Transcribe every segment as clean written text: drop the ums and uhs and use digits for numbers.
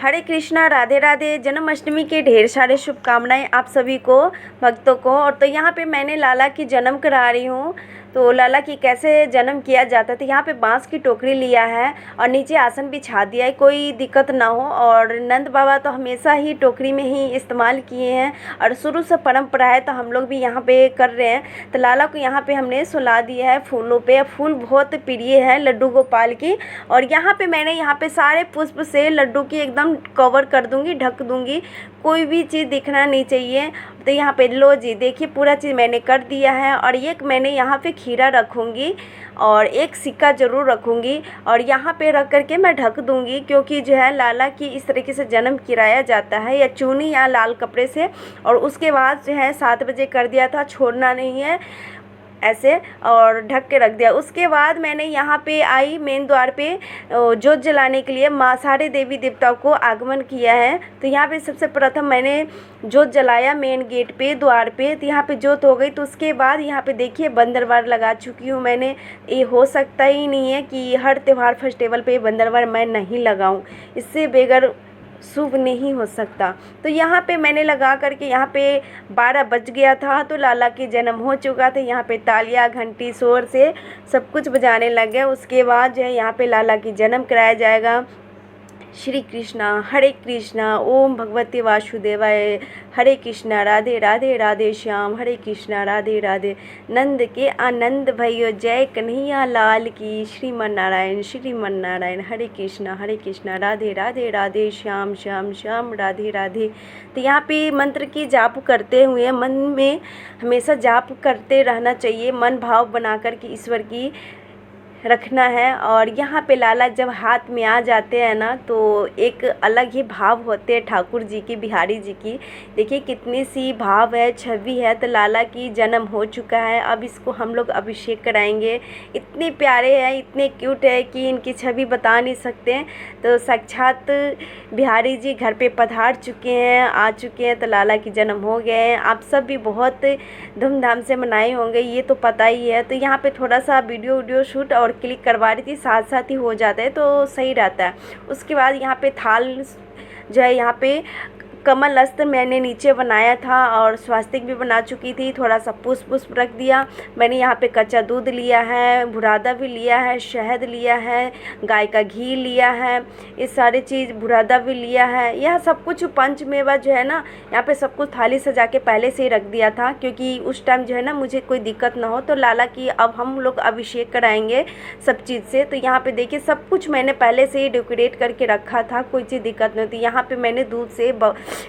हरे कृष्णा, राधे राधे। जन्माष्टमी के ढेर सारे शुभकामनाएं आप सभी को, भक्तों को। और तो यहाँ पे मैंने लाला की जन्म करा रही हूँ। तो लाला की कैसे जन्म किया जाता है, तो यहाँ पे बांस की टोकरी लिया है और नीचे आसन बिछा दिया है, कोई दिक्कत ना हो। और नंद बाबा तो हमेशा ही टोकरी में ही इस्तेमाल किए हैं और शुरू से परंपरा है, तो हम लोग भी यहाँ पे कर रहे हैं। तो लाला को यहाँ पे हमने सुला दिया है फूलों पे। फूल बहुत प्रिय है लड्डू गोपाल की। और यहाँ पे मैंने यहाँ पे सारे पुष्प से लड्डू की एकदम कवर कर दूंगी, ढक दूंगी, कोई भी चीज़ दिखना नहीं चाहिए। तो यहाँ पे लो जी, देखिए पूरा चीज़ मैंने कर दिया है। और एक मैंने यहाँ पे खीरा रखूँगी और एक सिक्का ज़रूर रखूँगी और यहाँ पे रख करके मैं ढक दूँगी, क्योंकि जो है लाला की इस तरीके से जन्म किराया जाता है, या चुन्नी या लाल कपड़े से। और उसके बाद जो है 7 बजे कर दिया था, छोड़ना नहीं है ऐसे, और ढक के रख दिया। उसके बाद मैंने यहाँ पे आई मेन द्वार पे जोत जलाने के लिए, माँ सारे देवी देवताओं को आगमन किया है। तो यहाँ पे सबसे प्रथम मैंने जोत जलाया मेन गेट पे, द्वार पे। तो यहाँ पे जोत हो गई। तो उसके बाद यहाँ पे देखिए बंदरवार लगा चुकी हूँ मैंने। ये हो सकता ही नहीं है कि हर त्यौहार फेस्टिवल पे बंदरवार मैं नहीं लगाऊँ, इससे बगैर शुभ नहीं हो सकता। तो यहाँ पे मैंने लगा करके, यहाँ पे 12 बज गया था, तो लाला की जन्म हो चुका था। यहाँ पे तालियां घंटी शोर से सब कुछ बजाने लग गए। उसके बाद जो है यहाँ पे लाला की जन्म कराया जाएगा। श्री कृष्णा, हरे कृष्णा, ओम भगवते वासुदेवाय, हरे कृष्णा, राधे राधे राधे श्याम, हरे कृष्णा, राधे राधे। नंद के आनंद भयो, जय कन्हैया लाल की, श्रीमन नारायण श्रीमन नारायण, हरे कृष्णा, राधे राधे राधे श्याम श्याम श्याम, राधे राधे। तो यहाँ पे मंत्र की जाप करते हुए मन में हमेशा जाप करते रहना चाहिए, मन भाव बना कर के ईश्वर की रखना है। और यहाँ पे लाला जब हाथ में आ जाते हैं ना, तो एक अलग ही भाव होते हैं ठाकुर जी की, बिहारी जी की। देखिए कितनी सी भाव है, छवि है। तो लाला की जन्म हो चुका है, अब इसको हम लोग अभिषेक कराएंगे। इतने प्यारे हैं, इतने क्यूट है कि इनकी छवि बता नहीं सकते। तो साक्षात बिहारी जी घर पे पधार चुके हैं, आ चुके हैं। तो लाला की जन्म हो गए हैं। आप सब भी बहुत धूमधाम से मनाए होंगे, ये तो पता ही है। तो यहाँ पे थोड़ा सा वीडियो शूट और क्लिक करवा रही थी, साथ साथ ही हो जाता है तो सही रहता है। उसके बाद यहाँ पे थाल जो है, यहाँ पे कमल अस्त्र मैंने नीचे बनाया था और स्वास्तिक भी बना चुकी थी। थोड़ा सा पुष्प रख दिया। मैंने यहाँ पे कच्चा दूध लिया है, बुरादा भी लिया है, शहद लिया है, गाय का घी लिया है, ये सारी चीज़, बुरादा भी लिया है। यह सब कुछ पंचमेवा जो है ना, यहाँ पे सब कुछ थाली सजा के पहले से ही रख दिया था, क्योंकि उस टाइम जो है ना मुझे कोई दिक्कत ना हो। तो लाला की अब हम लोग अभिषेक कराएंगे सब चीज़ से। तो यहाँ पे देखिए सब कुछ मैंने पहले से ही डेकोरेट करके रखा था, कोई चीज़ दिक्कत नहीं होती। यहाँ पे मैंने दूध से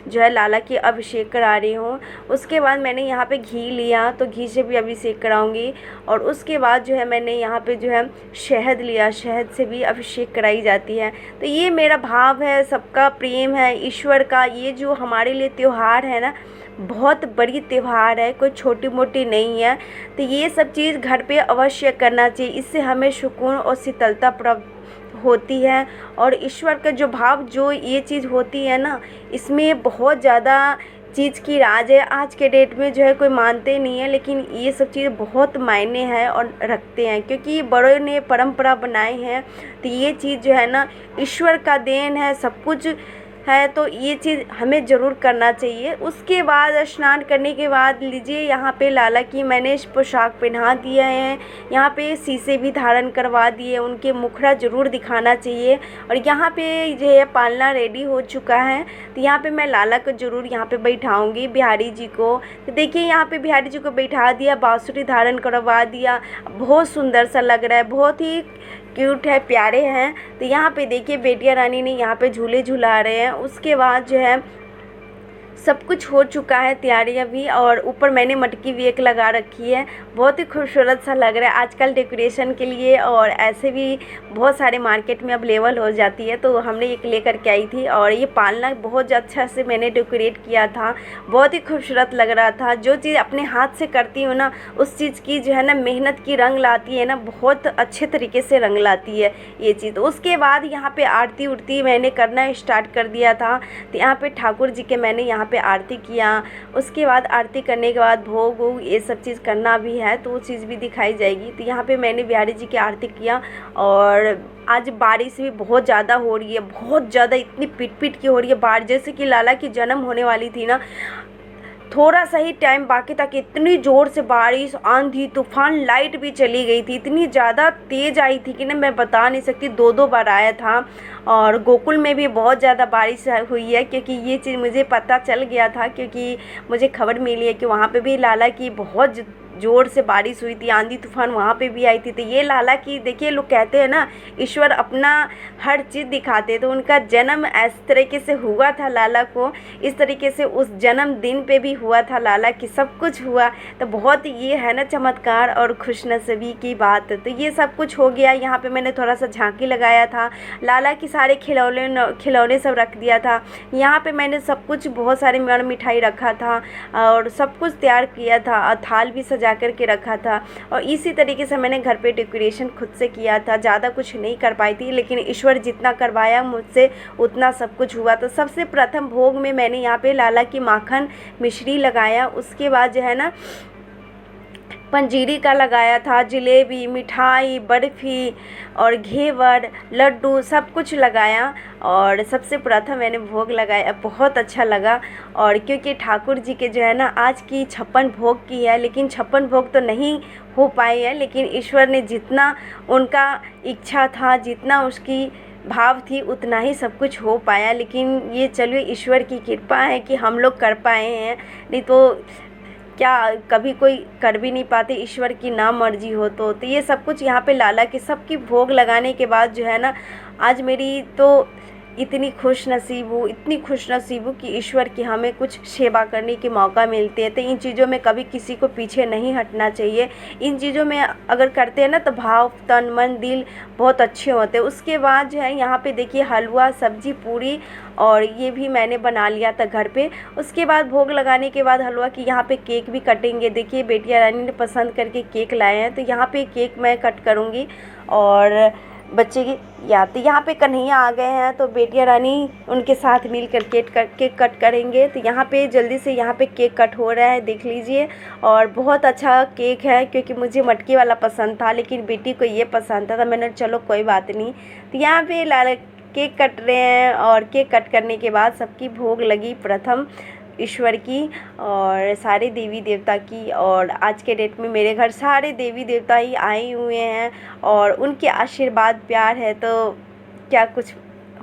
जो है लाला की अभिषेक करा रही हूँ। उसके बाद मैंने यहाँ पे घी लिया, तो घी से भी अभिषेक कराऊंगी। और उसके बाद जो है मैंने यहाँ पे जो है शहद लिया, शहद से भी अभिषेक कराई जाती है। तो ये मेरा भाव है, सबका प्रेम है ईश्वर का। ये जो हमारे लिए त्यौहार है ना, बहुत बड़ी त्यौहार है, कोई छोटी मोटी नहीं है। तो ये सब चीज़ घर पे अवश्य करना चाहिए, इससे हमें सुकून और शीतलता प्राप्त होती है। और ईश्वर का जो भाव, जो ये चीज़ होती है ना, इसमें बहुत ज़्यादा चीज़ की राज है। आज के डेट में जो है कोई मानते नहीं है, लेकिन ये सब चीज़ बहुत मायने हैं और रखते हैं, क्योंकि बड़ों ने परंपरा बनाई है। तो ये चीज़ जो है ना ईश्वर का देन है, सब कुछ है। तो ये चीज़ हमें ज़रूर करना चाहिए। उसके बाद स्नान करने के बाद लीजिए, यहाँ पे लाला की मैंने पोशाक पहना दिया है। यहाँ पे शीशे भी धारण करवा दिए, उनके मुखड़ा ज़रूर दिखाना चाहिए। और यहाँ पे जो है पालना रेडी हो चुका है। तो यहाँ पे मैं लाला को ज़रूर यहाँ पे बैठाऊँगी, बिहारी जी को। तो देखिए यहाँ पे बिहारी जी को बैठा दिया, बाँसुरी धारण करवा दिया। बहुत सुंदर सा लग रहा है, बहुत ही क्यूट है, प्यारे हैं। तो यहाँ पे देखिए बेटिया रानी ने यहाँ पे झूले झूला रहे हैं। उसके बाद जो है सब कुछ हो चुका है तैयारियाँ भी, और ऊपर मैंने मटकी भी एक लगा रखी है। बहुत ही खूबसूरत सा लग रहा है आजकल डेकोरेशन के लिए, और ऐसे भी बहुत सारे मार्केट में अवेलेबल हो जाती है। तो हमने एक लेकर के आई थी, और ये पालना बहुत अच्छा से मैंने डेकोरेट किया था, बहुत ही खूबसूरत लग रहा था। जो चीज़ अपने हाथ से करती हूँ ना, उस चीज़ की जो है ना मेहनत की रंग लाती है ना, बहुत अच्छे तरीके से रंग लाती है ये चीज़। तो उसके बाद यहाँ पे आरती उरती मैंने करना स्टार्ट कर दिया था। तो यहाँ पे ठाकुर जी के मैंने यहाँ यहाँ पे आरती किया। उसके बाद आरती करने के बाद भोग वोग ये सब चीज़ करना भी है, तो वो चीज़ भी दिखाई जाएगी। तो यहाँ पे मैंने बिहारी जी की आरती किया। और आज बारिश भी बहुत ज़्यादा हो रही है, बहुत ज़्यादा, इतनी पिट पिट की हो रही है बारिश, जैसे कि लाला की जन्म होने वाली थी ना, थोड़ा सा ही टाइम बाकी था कि इतनी ज़ोर से बारिश, आंधी तूफान, लाइट भी चली गई थी, इतनी ज़्यादा तेज़ आई थी कि ना मैं बता नहीं सकती, दो बार आया था। और गोकुल में भी बहुत ज़्यादा बारिश हुई है, क्योंकि ये चीज़ मुझे पता चल गया था, क्योंकि मुझे खबर मिली है कि वहाँ पे भी लाला की बहुत ज़ोर से बारिश हुई थी, आंधी तूफान वहाँ पे भी आई थी। तो ये लाला की देखिए, लोग कहते हैं ना ईश्वर अपना हर चीज़ दिखाते, तो उनका जन्म इस तरीके से हुआ था लाला को, इस तरीके से उस जन्मदिन पे भी हुआ था लाला की, सब कुछ हुआ। तो बहुत ये है ना चमत्कार और खुशनसीबी की बात। तो ये सब कुछ हो गया। यहाँ पे मैंने थोड़ा सा झांकी लगाया था, लाला की सारे खिलौने सब रख दिया था। यहाँ पे मैंने सब कुछ, बहुत सारे मिठाई रखा था और सब कुछ तैयार किया था, थाल भी सजा करके रखा था। और इसी तरीके से मैंने घर पे डेकोरेशन खुद से किया था, ज़्यादा कुछ नहीं कर पाई थी, लेकिन ईश्वर जितना करवाया मुझसे उतना सब कुछ हुआ। तो सबसे प्रथम भोग में मैंने यहाँ पे लाला की माखन मिश्री लगाया, उसके बाद जो है ना पंजीरी का लगाया था, जलेबी, मिठाई, बर्फ़ी और घेवर, लड्डू सब कुछ लगाया। और सबसे प्रथम मैंने भोग लगाया, बहुत अच्छा लगा। और क्योंकि ठाकुर जी के जो है ना आज की 56 भोग की है, लेकिन 56 भोग तो नहीं हो पाए हैं, लेकिन ईश्वर ने जितना उनका इच्छा था, जितना उसकी भाव थी, उतना ही सब कुछ हो पाया। लेकिन ये चलिए ईश्वर की कृपा है कि हम लोग कर पाए हैं, नहीं तो क्या कभी कोई कर भी नहीं पाते, ईश्वर की ना मर्जी हो। तो ये सब कुछ यहाँ पे लाला के सबकी भोग लगाने के बाद जो है ना आज मेरी तो इतनी खुशनसीब हूँ, इतनी खुशनसीब हूँ कि ईश्वर की हमें कुछ सेवा करने के मौका मिलते हैं। तो इन चीज़ों में कभी किसी को पीछे नहीं हटना चाहिए। इन चीज़ों में अगर करते हैं ना तो भाव, तन, मन, दिल बहुत अच्छे होते हैं। उसके बाद जो है यहाँ पे देखिए हलवा, सब्जी, पूरी और ये भी मैंने बना लिया था घर पे। उसके बाद भोग लगाने के बाद हलवा की यहाँ पे केक भी कटेंगे। देखिए बेटिया रानी ने पसंद करके केक लाए हैं, तो यहाँ पे केक मैं कट करूँगी और बच्चे की याद। तो यहाँ पे कन्हैया आ गए हैं, तो बेटिया रानी उनके साथ मिलकर केक कट करेंगे। तो यहाँ पे जल्दी से यहाँ पे केक कट हो रहा है, देख लीजिए। और बहुत अच्छा केक है, क्योंकि मुझे मटकी वाला पसंद था, लेकिन बेटी को ये पसंद था, तो मैंने चलो कोई बात नहीं। तो यहाँ पे लाल केक कट रहे हैं और केक कट करने के बाद सबकी भोग लगी, प्रथम ईश्वर की और सारे देवी देवता की। और आज के डेट में मेरे घर सारे देवी देवता ही आए हुए हैं और उनके आशीर्वाद, प्यार है तो क्या कुछ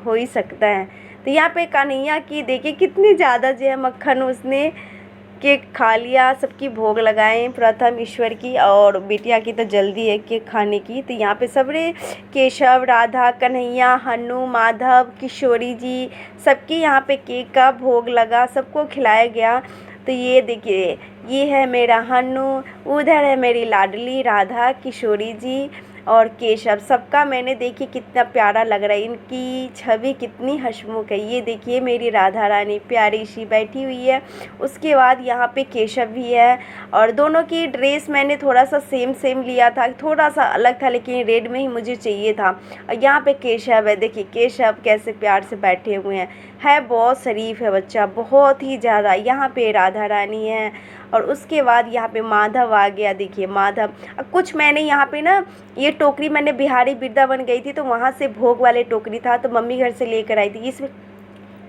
हो ही सकता है। तो यहाँ पे कन्हैया की देखिए कितनी ज़्यादा जो है मक्खन उसने केक खा लिया, सबकी भोग लगाए प्रथम ईश्वर की। और बिटिया की तो जल्दी है केक खाने की। तो यहाँ पे सबरे केशव, राधा, कन्हैया, हन्नू, माधव, किशोरी जी सबकी यहाँ पे केक का भोग लगा, सबको खिलाया गया। तो ये देखिए, ये है मेरा हन्नू, उधर है मेरी लाडली राधा, किशोरी जी और केशव, सबका मैंने देखिए कितना प्यारा लग रहा है, इनकी छवि कितनी हंसमुख है। ये देखिए मेरी राधा रानी प्यारी सी बैठी हुई है। उसके बाद यहाँ पे केशव भी है और दोनों की ड्रेस मैंने थोड़ा सा सेम लिया था, थोड़ा सा अलग था, लेकिन रेड में ही मुझे चाहिए था। और यहाँ पे केशव है, देखिए केशव कैसे प्यार से बैठे हुए हैं, है बहुत शरीफ है बच्चा, बहुत ही ज़्यादा। यहाँ पे राधा रानी है और उसके बाद यहाँ पे माधव आ गया, देखिए माधव। कुछ मैंने यहाँ पे ना ये टोकरी मैंने बिहारी वृंदावन गई थी तो वहाँ से भोग वाले टोकरी था, तो मम्मी घर से लेकर आई थी।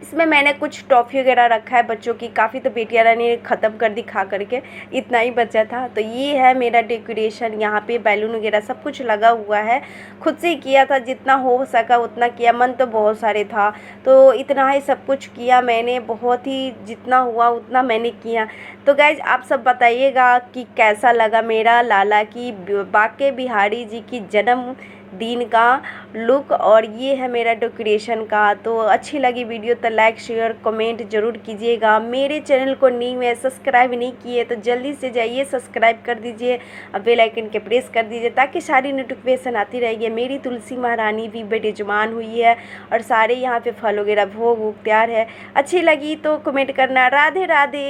इसमें मैंने कुछ टॉफ़ी वगैरह रखा है बच्चों की, काफ़ी तो बेटिया रानी ने ख़त्म कर दी खा करके, इतना ही बचा था। तो ये है मेरा डेकोरेशन, यहाँ पे बैलून वगैरह सब कुछ लगा हुआ है, खुद से ही किया था, जितना हो सका उतना किया। मन तो बहुत सारे था तो इतना ही सब कुछ किया मैंने, बहुत ही जितना हुआ उतना मैंने किया। तो गाइज आप सब बताइएगा कि कैसा लगा मेरा लाला की बांके बिहारी जी की जन्म दिन का लुक, और ये है मेरा डेकोरेशन का। तो अच्छी लगी वीडियो तो लाइक शेयर कमेंट ज़रूर कीजिएगा। मेरे चैनल को न्यू है, सब्सक्राइब नहीं किए तो जल्दी से जाइए सब्सक्राइब कर दीजिए और बेल आइकन के प्रेस कर दीजिए ताकि सारी नोटिफिकेशन आती रहेगी। मेरी तुलसी महारानी भी बेजमान हुई है और सारे यहाँ पे फल वगैरह भोग तैयार है। अच्छी लगी तो कमेंट करना। राधे राधे।